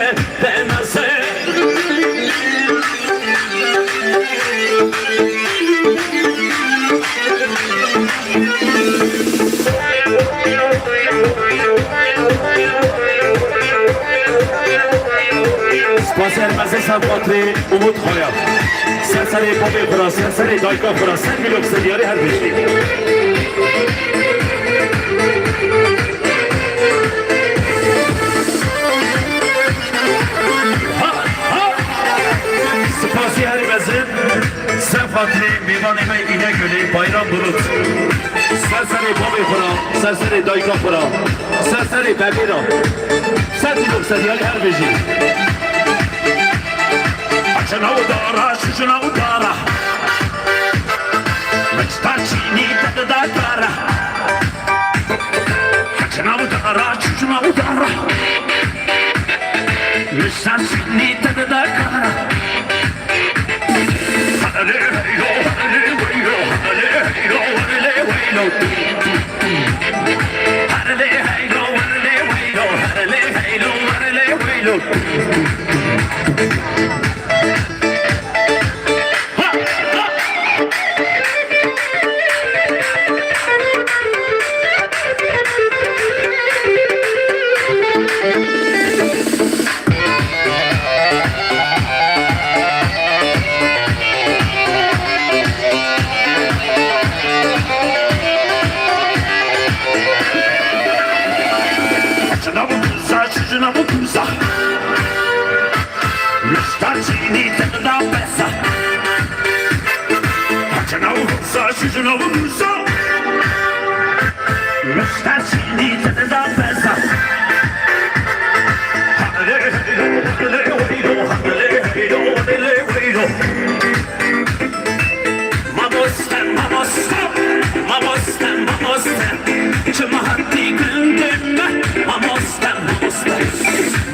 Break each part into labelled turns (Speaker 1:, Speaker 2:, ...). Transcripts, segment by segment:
Speaker 1: Sponsor Patri Umut Hayat. Serseri Bobby Fıra, Serseri Dayka Fıra, sen mi yoksa diyarı her bir şey. Spasi her bezin, sen Patri Mivanime İnegölü Bayram Bulut. Serseri Bobby Fıra, Serseri Dayka Fıra, Serseri Bebira, sen mi yoksa diyarı her bir şey. Şuna udara, şuna udara. Mekstacini tadı da kara. Şuna udara, şuna udara. Mekstacini tadı da kara. Hale heylo, hale heylo, hale heylo, hale heylo. Hale heylo, hale heylo, hale heylo, hale heylo. Şuna bu kıza Müstacini tadına besa Şuna bu kıza, şuna bu kıza Müstacini tadına besa Hale heylo, hale heylo, hale heylo, hale heylo Mamostan, mamostan, mamostan, mamostan Cemaati gündeme Mamostan, mamostan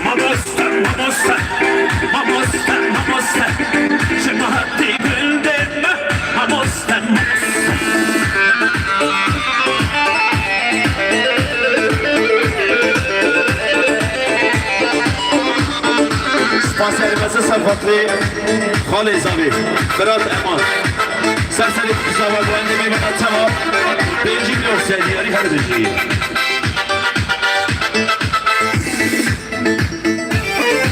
Speaker 1: Mamostan, mamostan Mamostan, mamostan Cemaati gündeme Mamostan, mamostan Sponsorimizi Safatli Hale Zavi Berat Eman Serseri Kısa ve Güvenli Mehmet Atama Birinci Milyon Serdiyari her bir şeyi